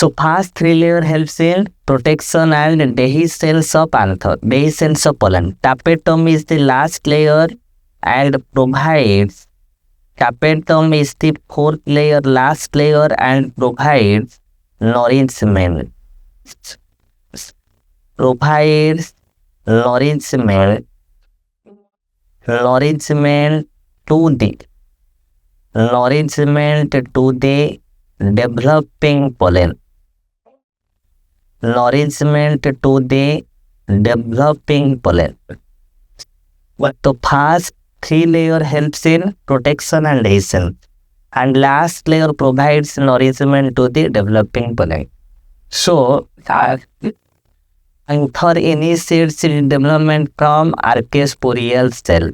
So fast three layer helps in protection and dehiscence of anther, dehiscence of pollen. Tapetum is the last layer and provides, tapetum is the fourth layer, last layer, and provides nourishment. Provides nourishment to the developing pollen. Nourishment to the developing pollen. So first three layer helps in protection and dehiscence, and last layer provides nourishment to the developing pollen. So anther initiates development from archaeosporial cell.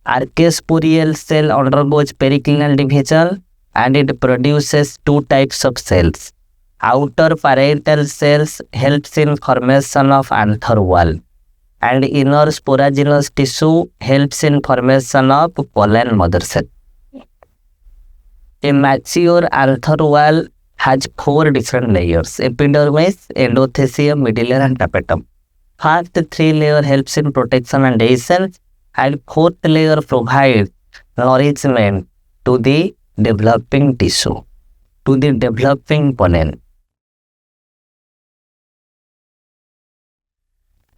Archaeosporial cell undergoes periclinal division and it produces two types of cells. Outer parietal cells helps in formation of anther wall, and inner sporaginous tissue helps in formation of pollen mother cell. A mature anther wall has four different layers: epidermis, endothelium, middle layer, and tapetum. First three layer helps in protection and dehiscence, and fourth layer provides nourishment to the developing tissue, to the developing pollen.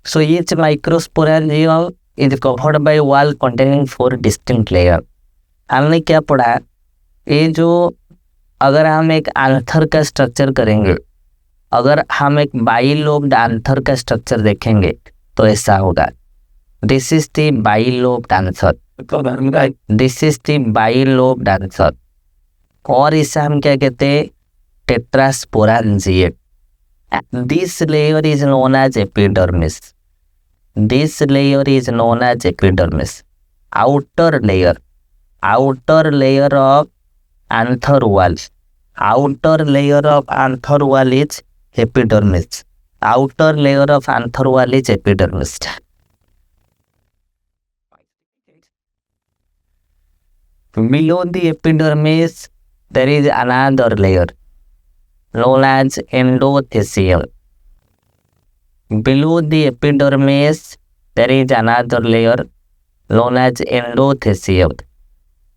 So each microsporangium is covered by wall containing four distinct layers. हमने क्या पढ़ा? ये जो अगर हम एक आंथर का structure करेंगे, अगर हम एक बाइलोब्ड आंथर का स्ट्रक्चर देखेंगे तो ऐसा होगा. This is the bilobed anther. This is the bilobed anther. और इसे हम क्या कहते हैं? टेट्रास्पोरांजिएट. This layer is known as epidermis. This layer is known as epidermis. Outer layer of anther wall. Outer layer of anther wall is epidermis. Outer layer of anther wall is epidermis. Below the epidermis, there is another layer known as endothelium. Below the epidermis, there is another layer known as endothelium.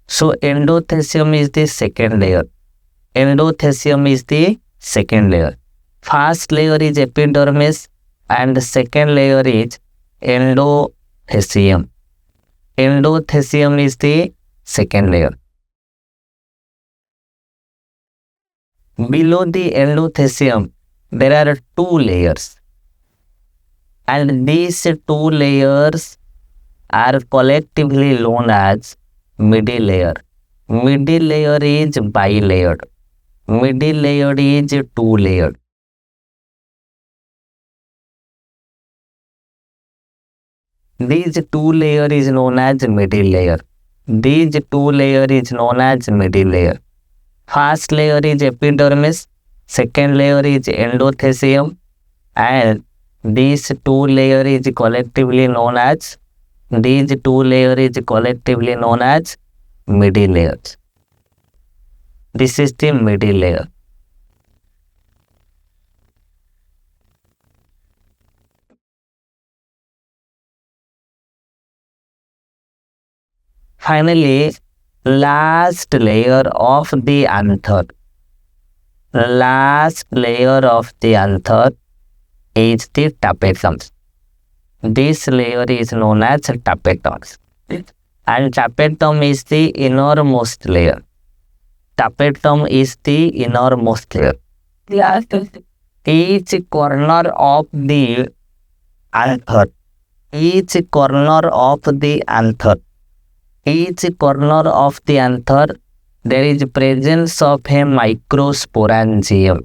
So endothelium is the second layer. Endothelium is the second layer. First layer is epidermis and the second layer is endothelium. Endothelium is the second layer. Below the endothelium, there are two layers, and these two layers are collectively known as middle layer. Middle layer is bilayered. Middle layer is two layered. These two layer is known as middle layer. These two layer is known as middle layer. First layer is epidermis, second layer is endothelium, and these two layer is collectively known as middle layers. This is the middle layer. Finally, last layer of the anther. Last layer of the anther is the tapetum. This layer is known as tapetum. And tapetum is the innermost layer. Tapetum is the innermost layer. Each corner of the anther. Each corner of the anther. Each corner of the anther, there is presence of a microsporangium.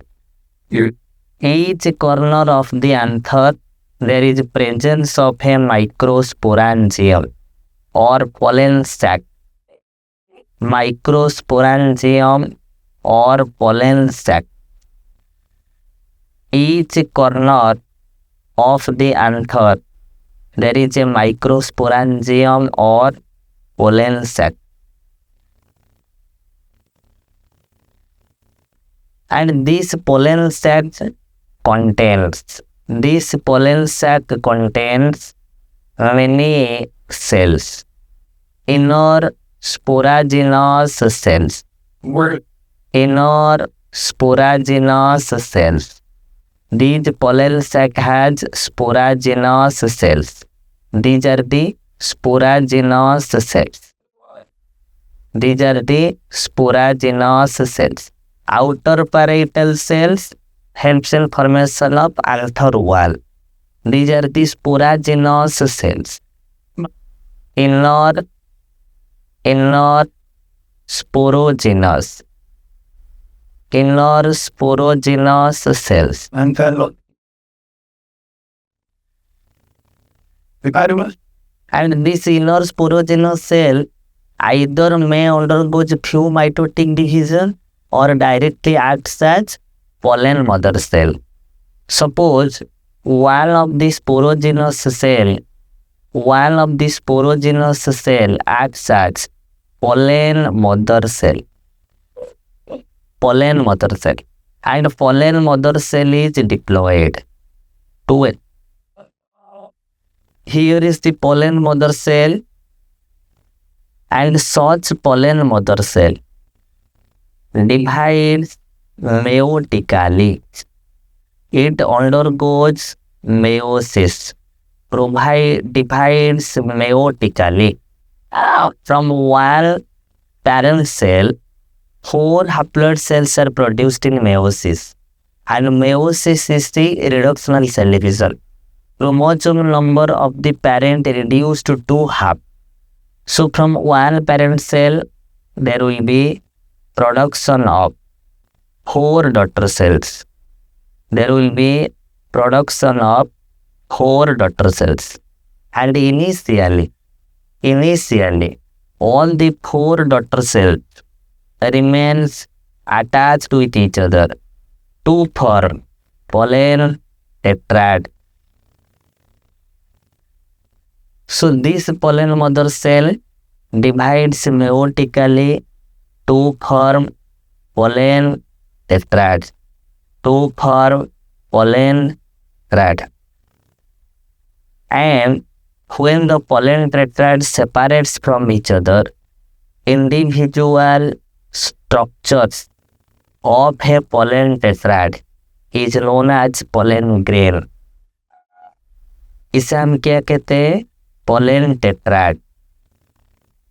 Each corner of the anther, there is presence of a microsporangium or pollen sac. Microsporangium or pollen sac. Each corner of the anther, there is a microsporangium or pollen sac. and this pollen sac contains many cells, inner sporogenous cells, inner sporogenous cells. These pollen sac has sporogenous cells. These are the sporogenous cells. These are the sporogenous cells. Outer parietal cells helps in formation of anther wall. These are the sporogenous cells. Inner sporogenous cells. And this inner sporogenous cell either may undergo few mitotic division or directly acts as pollen mother cell. Suppose one of the sporogenous cell acts as pollen mother cell, and pollen mother cell is diploid to it. Here is the pollen mother cell, and such pollen mother cell divides meiotically. It undergoes meiosis, divides meiotically. From one parent cell, 4 haploid cells are produced in meiosis, and meiosis is the reductional cell division. Chromosome number of the parent reduced to 2 half. So from one parent cell, there will be production of 4 daughter cells. And initially, all the 4 daughter cells remains attached with each other to form pollen tetrad. So this pollen mother cell divides meiotically to form pollen tetrad. And when the pollen tetrad separates from each other, individual structures of a pollen tetrad is known as pollen grain. इसे हम क्या कहते हैं? Pollen tetrad.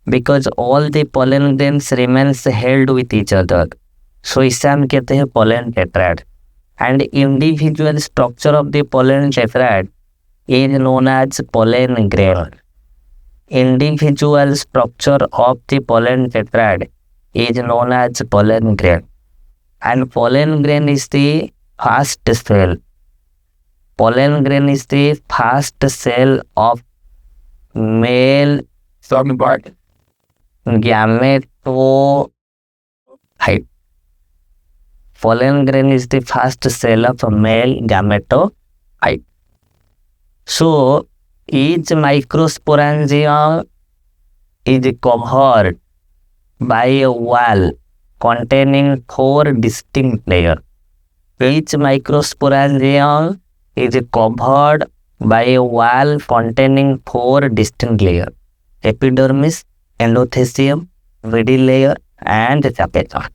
Because all the pollen grains remains held with each other, so इसे हम कहते हैं pollen tetrad. And individual structure of the pollen tetrad is known as pollen grain. Individual structure of the pollen tetrad is known as pollen grain. And pollen grain is the first cell. Pollen grain is the first cell of male gametocyte. Pollen grain is the first cell of male gametocyte. So each microsporangium is covered by a wall containing 4 distinct layers. Each microsporangium is covered by a wall containing 4 distinct layers: epidermis, endothelium, middle layer, and tapetum.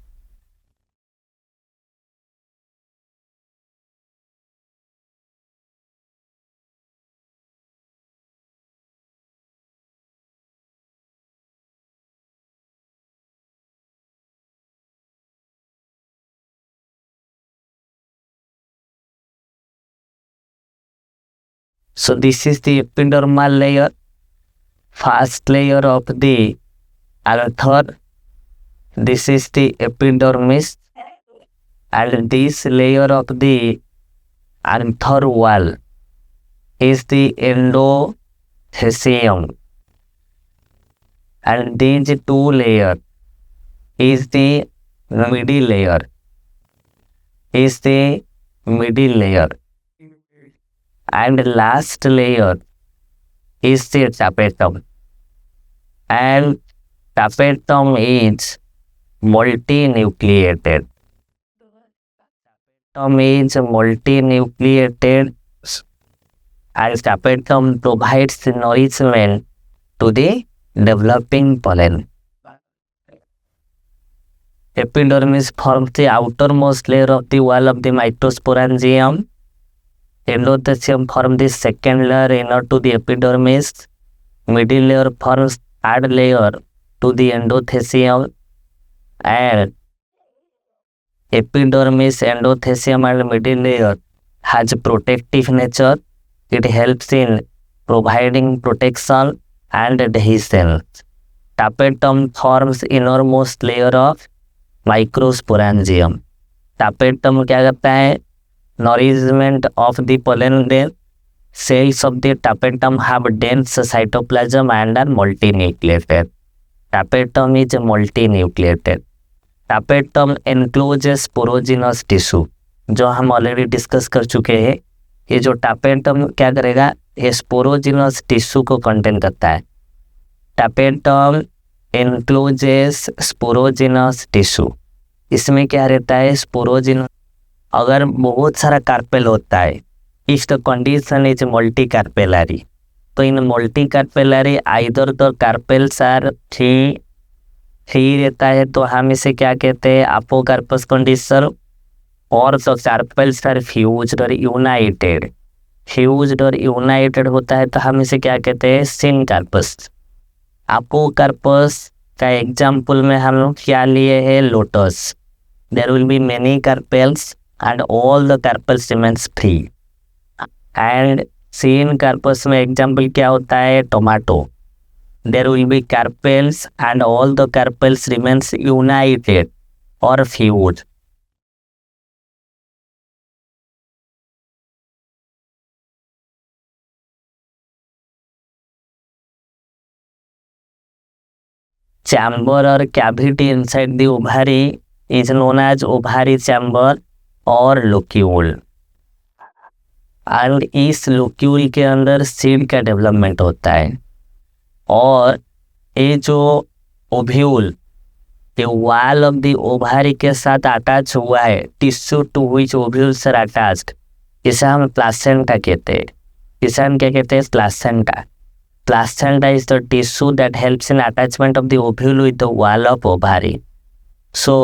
So this is the epidermal layer, first layer of the anther. This is the epidermis, and this layer of the anther wall is the endothelium, and these 2 layers is the middle layer. And last layer is the tapetum, and tapetum is multinucleated. tapetum is multinucleated and tapetum provides nourishment to the developing pollen. Epidermis forms the outermost layer of the wall of the microsporangium. Endothecium forms the second layer inner to the epidermis. Middle layer forms third layer to the endothecium, and epidermis, endothecium and middle layer has protective nature. It helps in providing protection and adhesion. Tapetum forms innermost layer of microsporangium. Tapetum क्या करता है? Nourishment of the pollen grain. Cells of the tapetum have dense cytoplasm and are multinucleated. Tapetum is multinucleated. Tapetum encloses sporogenous tissue, जो हम already discuss कर चुके हैं. ये जो टापेटम क्या करेगा? ये स्पोरोजिनस टिश्यू को कंटेन करता है. टापेटम एनक्लोजेस स्पोरोजिनस टिश्यू. इसमें क्या रहता है? स्पोरोजिनस. अगर बहुत सारा कार्पेल होता है, इस कंडीशन इज मल्टी कार्पेलरी. तो in multicarpellary either the carpels are three रहता है, तो हम इसे क्या कहते हैं? Apocarpous condition. और द कार्पेल्स आर फ्यूज्ड और यूनाइटेड. फ्यूज्ड और यूनाइटेड होता है तो हम इसे क्या कहते हैं? सिनकार्पस. अपोकार्पस का एग्जाम्पल में हम लोग क्या लिए हैं? Lotus. There will be many carpels and all the carpels remains free. And syncarpous में एग्जाम्पल क्या होता है? Tomato. There will be carpels and all the carpels remains united और fused. chamber or cavity inside the ovary is known as ovary chamber और locule. और इस locule के अंदर सीड का डेवलपमेंट होता है. और ये जो ओव्यूल, ये वॉल ऑफ द ओवरी के साथ अटैच हुआ है, tissue to which ovules are attached, इसे हम प्लासेंटा कहते हैं. इसे हम क्या कहते हैं? Placenta. Placenta is the tissue that helps in attachment of the ovule with the wall of ovary. So,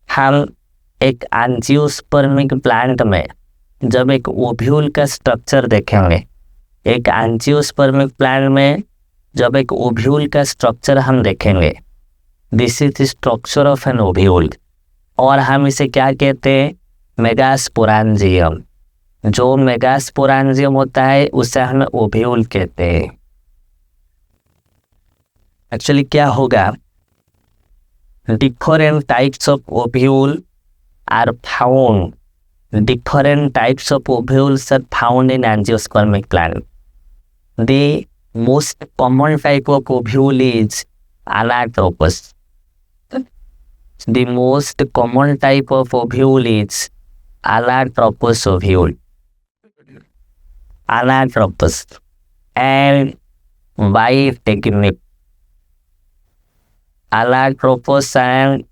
हम एक एंजियोस्पर्मिक प्लांट में जब एक ओव्यूल का स्ट्रक्चर देखेंगे, एक एंजियोस्पर्मिक प्लांट में जब एक ओव्यूल का स्ट्रक्चर हम देखेंगे, this is the structure of an ovule. और हम इसे क्या कहते हैं? मेगास्पोरेंजियम. जो मेगास्पोरेंजियम होता है उसे हम ओव्यूल कहते हैं. एक्चुअली क्या होगा? Different types of ovule are found. Different types of ovules are found in angiospermic plant. The most common type of ovule is anatropous. The most common type of ovule is anatropous ovule. Anatropous and bitegmic. Anatropous and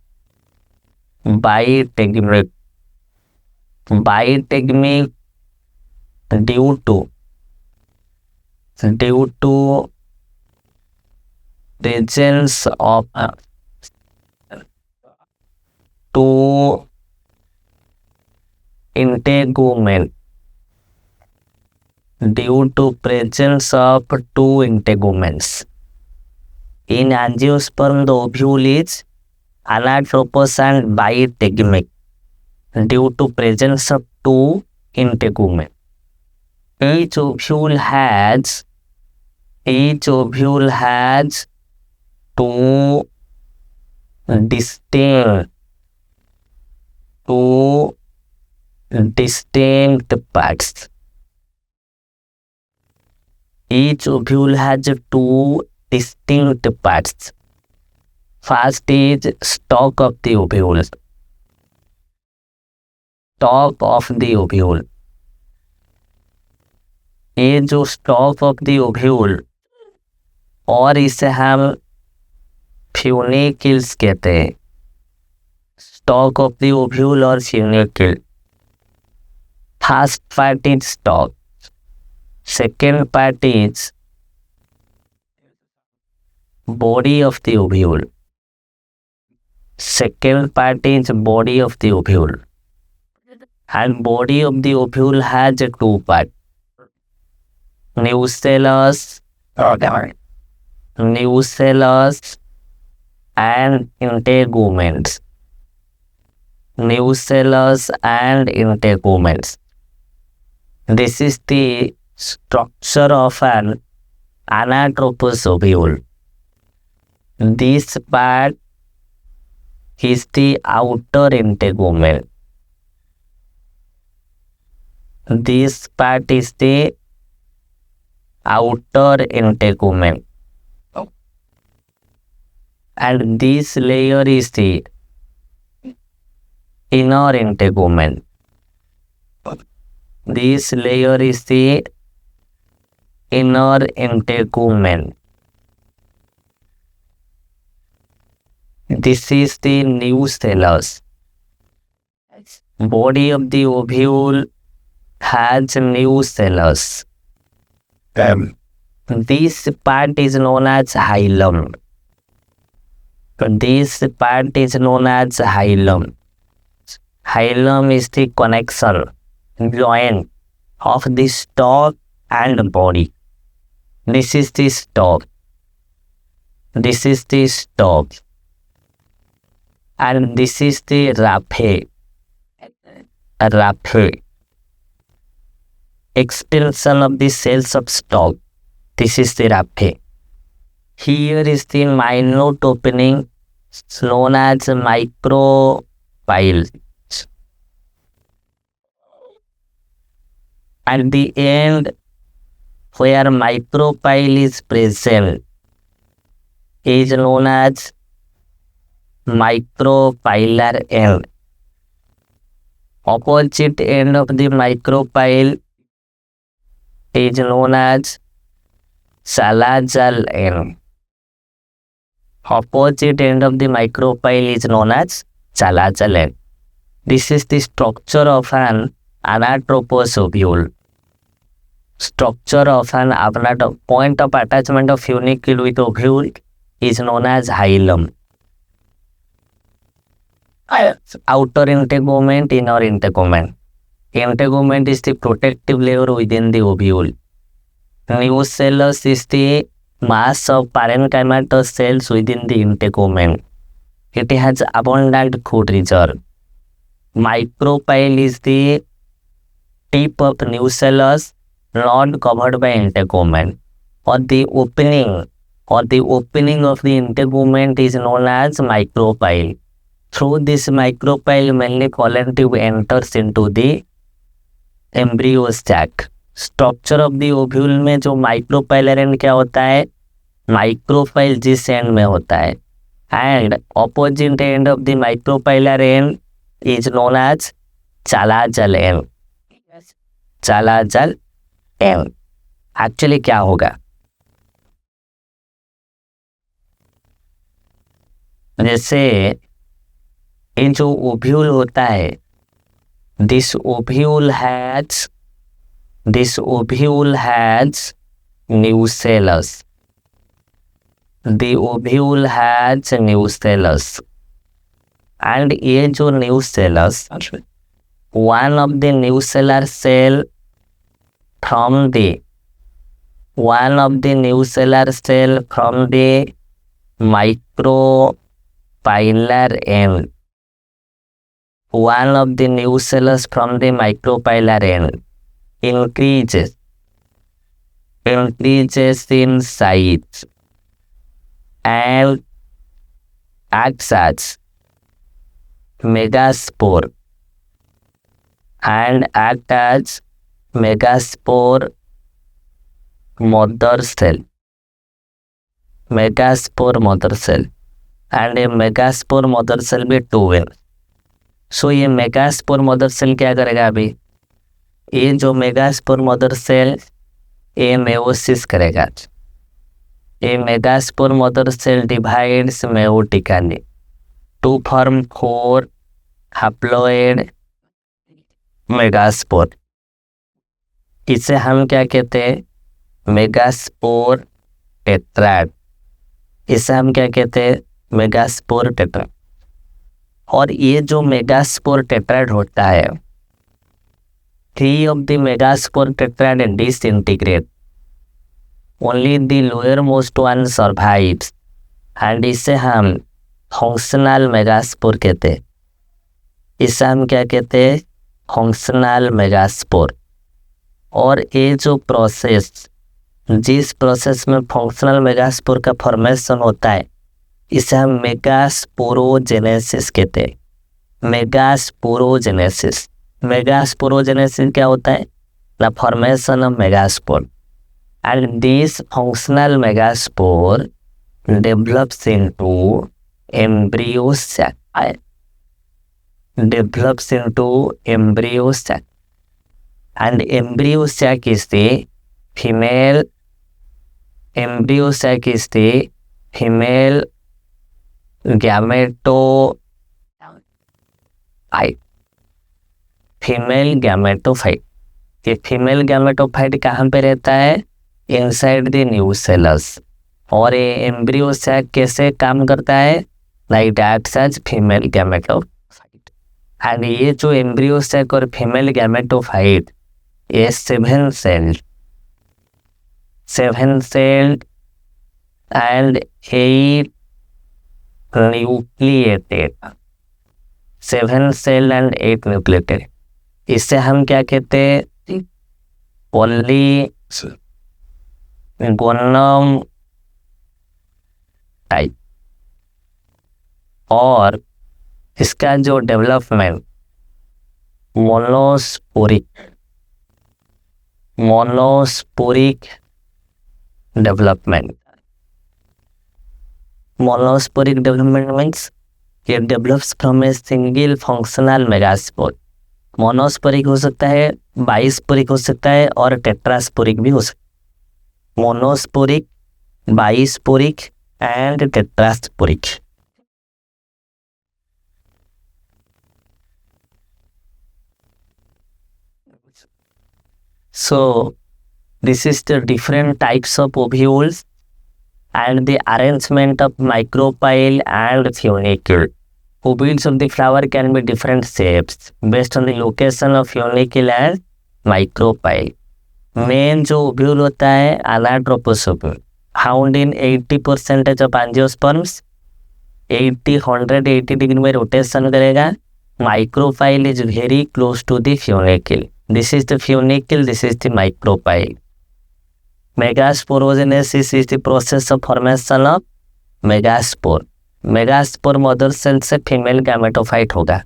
bitegmic. Bitegmic due to presence of two integument. Due to presence of two integuments. In angiosperm, the ovule is anatropous and bitegmic due to presence of two integuments. Each ovule has two distinct parts. Each ovule has two distinct parts. First is stalk of the ovule. Stalk of the ovule. ये जो stalk of the ovule और इसे हम फ्यूनिकल्स कहते हैं. stalk of the ovule or funicle. First part is stalk. Second part is body of the ovule. Second part is body of the ovule. And body of the ovule has two parts. Nucellus and integuments. Nucellus and integuments. This is the structure of an anatropous ovule. This part is the outer integument. This part is the outer integument. And this layer is the inner integument. This layer is the inner integument. This is the nucellus. Body of the ovule has nucellus. This part is known as hilum. This part is known as hilum. Hilum is the connection, joint of the stalk and body. This is the stalk. This is the stalk. And this is the raphe. Raphe. Extension of the cells of stalk. This is the raphe. Here is the minute opening known as micropyle. At the end where micropyle is present is known as micropylar end. Opposite end of the micropyle is known as salazar end. Opposite end of the micropyle is known as salazar end. This is the structure of an anatropous ovule. Structure of an point of attachment of funicle with ovule is known as hilum. Outer integument, inner integument. Integument is the protective layer within the ovule. Nucellus is the mass of parenchymatous cells within the integument. It has abundant food reserve. Micropyle is the tip of nucellus not covered by integument, or the opening of the integument is known as micropyle. Through this micropyle, mainly pollen tube enters into the embryo sac. Structure of the ovule में जो micropylar and क्या होता है, micropyle जिस and में होता है, and opposite end of the micropylar end is known as chalazal end. Chalazal end actually क्या होगा, जैसे ये जो ओव्यूल होता है, this ovule has nucellus. The ovule has nucellus. And ये जो nucellus, one of the nucellar cell from the micropylar end. One of the nucellus from the micropylar end increases in size and acts as megaspore mother cell. Megaspore mother cell and a megaspore mother cell भी 2 है. सो ये megaspore mother cell क्या करेगा, अभी ये जो megaspore mother cell ये meiosis करेगा. ये megaspore mother cell divides meiotically to form 4 haploid megaspore. इसे हम क्या कहते हैं? Megaspore tetrad. इसे हम क्या कहते हैं? Megaspore tetrad. और ये जो मेगास्पोर टेट्राड होता है, 3 of the megaspore tetrad disintegrate, only the lowermost one survives, and इसे हम फंक्शनल मेगास्पोर कहते हैं। इसे हम क्या कहते हैं? Functional megaspore. और ये जो प्रोसेस, जिस प्रोसेस में फंक्शनल मेगास्पोर का फॉर्मेशन होता है, इसे हम मेगास्पोरोजेनेसिस कहते हैं। मेगास्पोरोजेनेसिस। मेगास्पोरोजेनेसिस क्या होता है? The formation of megaspore, and this functional megaspore develops into embryo sac. Develops into embryo sac, and embryo sac is the female. Embryo sac is the female gametophyte. Female gametophyte. ये female gametophyte कहाँ पे रहता है? Inside the nucellus. और ये embryo sac कैसे काम करता है? Like acts as female gametophyte. And ये जो एम्ब्रियो सैक और फीमेल गैमेटोफाइट, ये 7 celled and 8 nucleated. 7 cell and 8 nucleated. इसे हम क्या कहते हैं? Polygonum type. और इसका जो development monosporic development. Monosporic development means it develops from a single functional megaspore. Monosporic हो सकता है, बाइस्पोरिक हो सकता है, और टेट्रास्पोरिक भी हो सकता है। Monosporic, bisporic and tetrasporic. So this is the different types of ovules and the arrangement of micropyle and funicle. Ovules of the flower can be different shapes based on the location of funicle and micropyle. Main जो ovule होता है anatropous ovule, found in 80% of angiosperms, 180 degree में rotation करेगा। Micropyle is very close to the funicle. This is the funicle, this is the micropyle. Megasporogenesis is the process of formation of megaspore. Megaspore mother cell से female gametophyte होगा।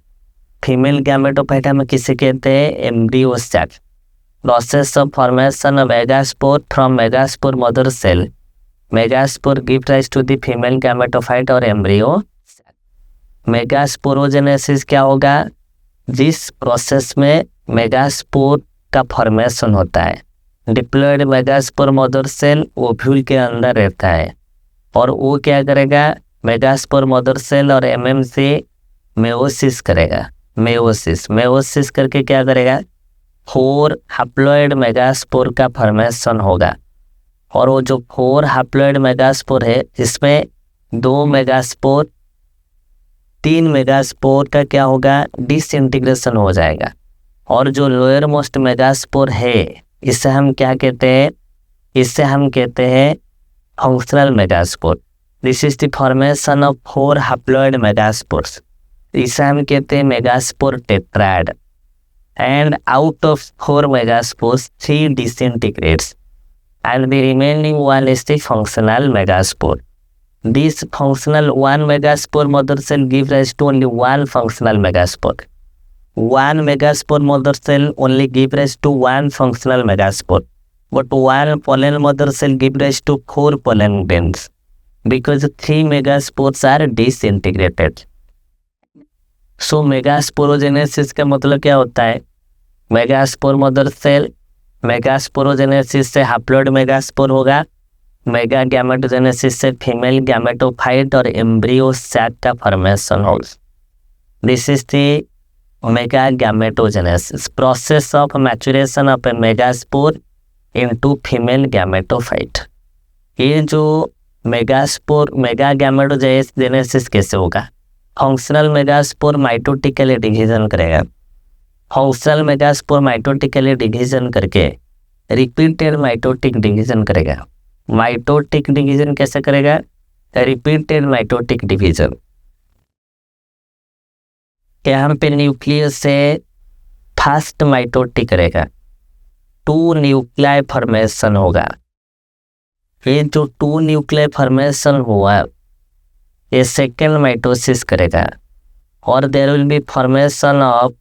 Female gametophyte हम किसे कहते हैं? Embryo sac. Process of formation of megaspore from megaspore mother cell. Megaspore give rise to the female gametophyte और embryo. Megasporogenesis क्या होगा? जिस प्रोसेस में मेगास्पोर का फॉर्मेशन होता है। Diploid megaspore mother cell ovule के अंदर रहता है, और वो क्या करेगा? मेगास्पोर मदर सेल और एमएम से मेओसिस करेगा। मेओसिस करके क्या करेगा? 4 हैप्लॉइड मेगास्पोर का फॉर्मेशन होगा। और वो जो 4 हैप्लॉइड मेगास्पोर है, इसमें 2 मेगास्पोर, 3 मेगास्पोर का क्या होगा? डिसइंटीग्रेशन हो जाएगा। और जो लोअर मोस्ट मेगास्पोर है, इसे हम क्या कहते हैं? इसे हम कहते हैं functional megaspore. This is the formation of 4 haploid megaspores. इसे हम कहते हैं megaspore tetrad. And out of 4 megaspores 3 disintegrates, and the remaining one is the functional megaspore. This functional 1 megaspore mother cell gives rise to only 1 functional megaspore. 1 megaspore mother cell only gives rise to 1 functional megaspore, but 1 pollen mother cell gives rise to 4 pollen grains, because 3 megaspores are disintegrated. So megasporogenesis का मतलब क्या होता है? Megaspore mother cell, megasporogenesis से haploid megaspore होगा। Mega gametogenesis से female gametophyte और embryo sac का फॉर्मेशन होगा। This is the megagametogenesis, process of maturation of a megaspore into female gametophyte। ये जो मेगास्पोर मेगागैमेटोजेनेसिस कैसे होगा? फंक्शनल मेगास्पोर माइटोटिकली डिवीजन करेगा, फंक्शनल मेगास्पोर माइटोटिकली डिवीजन करके रिपीटेड माइटोटिक डिवीजन करेगा। माइटोटिक डिवीजन कैसे करेगा? Repeated mitotic division. यहाँ पे न्यूक्लियस से फर्स्ट माइटोटिक करेगा, 2 न्यूक्लियाई फॉर्मेशन होगा। ये जो 2 न्यूक्लियाई फॉर्मेशन हुआ ये सेकेंड माइटोसिस करेगा और there will be formation of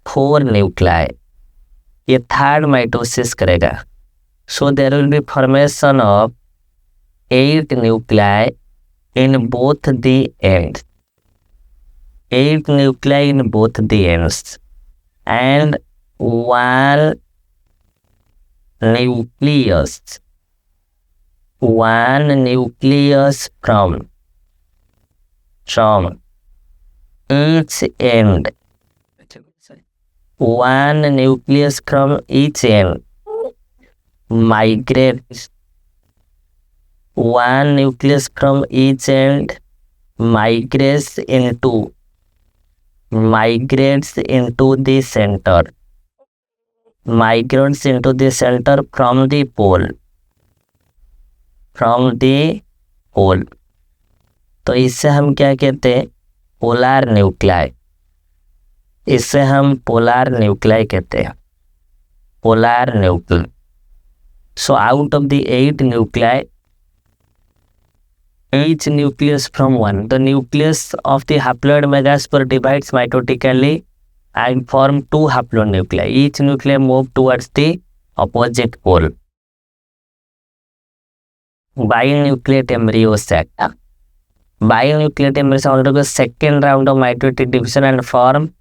4 nuclei, ये थर्ड माइटोसिस करेगा। So there will be formation of 8 nuclei in both the ends, 8 nuclei in both the ends, and 1 nucleus from each end, 1 nucleus from each end migrates, 1 nucleus from each end migrates into the center, migrates into the center from the pole, तो इससे हम क्या कहते हैं? Polar nuclei, इससे हम polar nuclei कहते हैं, polar nuclei. So out of the 8 nuclei, each nucleus from 1, the nucleus of the haploid megaspore divides mitotically and form 2 haploid nuclei. Each nuclei move towards the opposite pole. Binucleate embryo sac. Binucleate embryo sac undergoes second round of mitotic division and form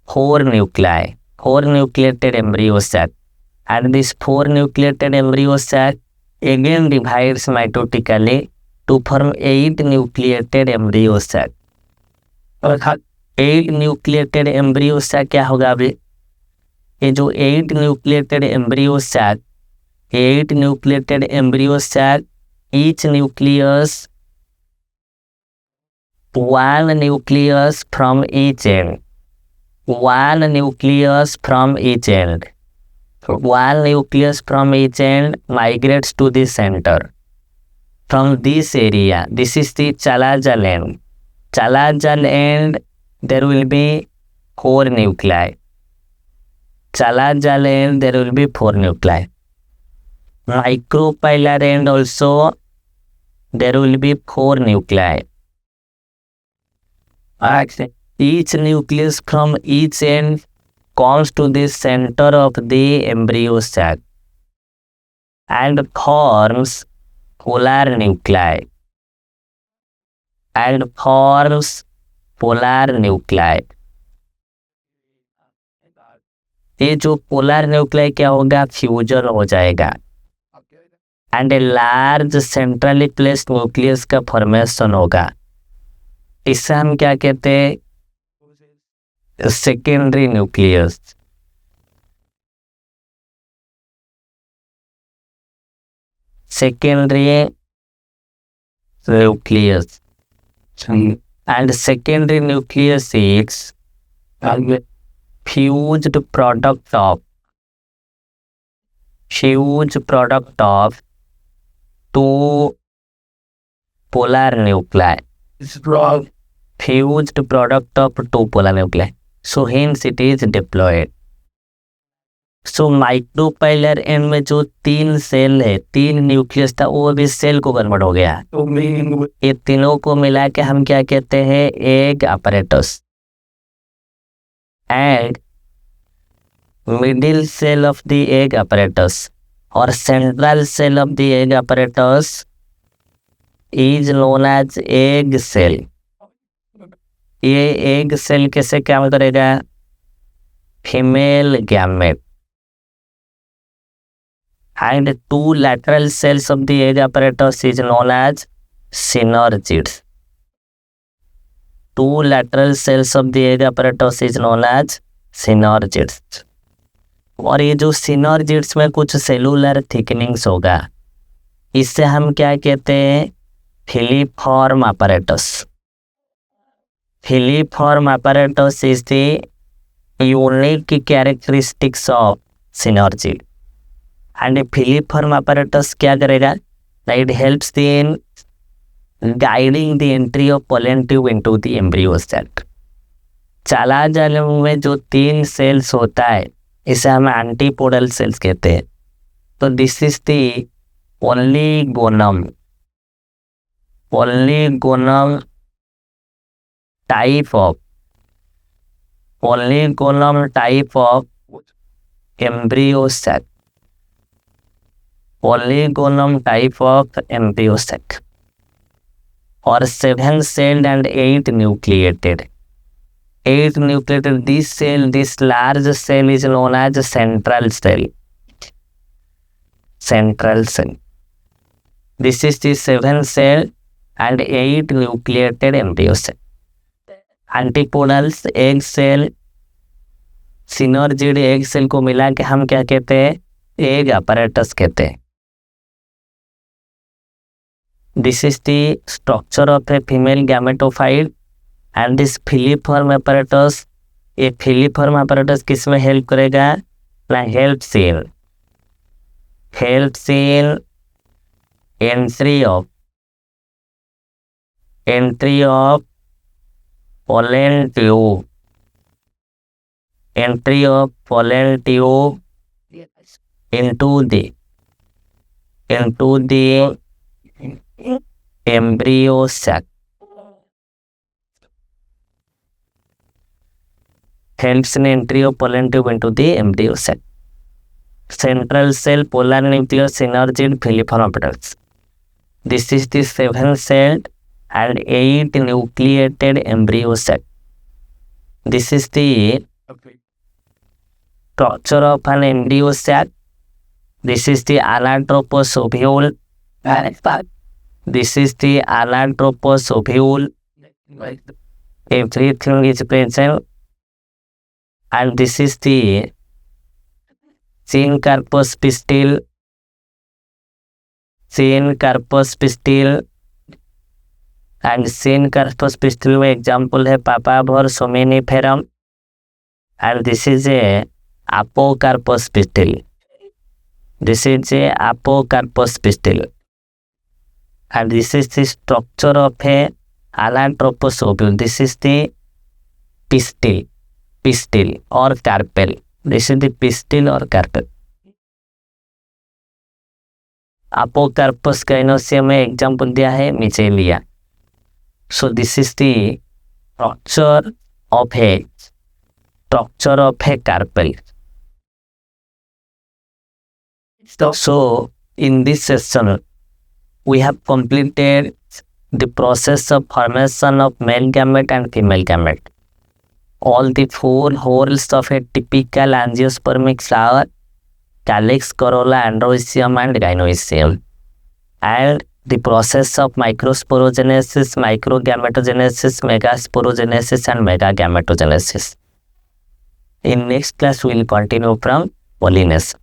4 nuclei, 4 nucleated embryo sac. And this 4 nucleated embryo sac again divides mitotically to form 8 nucleated embryo sac। 8 nucleated embryo sac क्या होगा? अभी ये जो 8 nucleated embryo sac, 8 nucleated embryo sac, each nucleus 1 nucleus from each end, 1 nucleus from each end, 1 nucleus from each end migrates to the center from this area. This is the chalazal end. Chalazal end, there will be 4 nuclei. Chalazal end, there will be 4 nuclei. Micropylar end also, there will be 4 nuclei. Each nucleus from each end comes to the center of the embryo sac and forms polar nuclei, ये जो polar nuclei क्या होगा? Fusion हो जाएगा and a large centrally placed nucleus का formation होगा। इससे हम क्या कहते हैं? Secondary nucleus. secondary nucleus, and secondary nucleus is fused product of 2 polar nuclei, fused product of 2 polar nuclei, so hence it is diploid। So micropylar and में जो 3 cell है, 3 न्यूक्लियस था, वो भी सेल को कन्वर्ट हो गया। ये तीनों को मिला के हम क्या कहते हैं? Egg apparatus। And middle cell of the egg apparatus और central cell of the egg apparatus is known as egg cell. ये एग सेल कैसे काम करेगा? Female gamete. And 2 lateral cells of the egg apparatus is known as synergids. 2 lateral cells of the egg apparatus is known as synergids. और ये जो synergids में कुछ cellular thickenings होगा, इससे हम क्या कहते हैं, filiform apparatus. Filiform apparatus is the unique characteristics of synergy. And filiform apparatus क्या करेगा, it helps in guiding the entry of pollen tube into the embryo sac. चाला जाल में जो 3 सेल्स होता है, इसे हम एंटीपोडल सेल्स कहते हैं। तो this is the polygonum type of embryo sac. Polygonum type of embryo sac, or 7-celled and 8 nucleated. 8 nucleated. This large cell is known as central cell. This is the 7-cell and 8 nucleated embryo cell. Antipodals egg cell, synergid egg cell को मिला के हम क्या कहते हैं, egg apparatus कहते हैं। This is the structure of a female gametophyte and this filiform apparatus। ये फिलीफॉर्म apparatus किस में हेल्प करेगा, helps in entry of pollen tube into the embryo sac. Helps in entry of pollen tube into the embryo sac. Central cell, polar nucleus, synergid, filiform apparatus. This is the 7-celled and 8 nucleated embryo sac. This is the structure of an embryo sac. This is the anatropous ovule. This is the anatropous ovule. Everything is present. And this is the syncarpous pistil. And syncarpous pistil में example है papaver सोमेनिफेरम. And this is a apocarpous pistil. And this is the structure of a anatropous ovule. This is the pistil or carpel. This is the pistil or carpel. Apocarpus gynoecium में example दिया है मिचेलिया. So this is the structure of a carpel. So in this session we have completed the process of formation of male gamete and female gamete. All the 4 whorls of a typical angiospermic flower, calyx, corolla, androecium and gynoecium, and the process of microsporogenesis, microgametogenesis, megasporogenesis and megagametogenesis. In next class we will continue from pollination.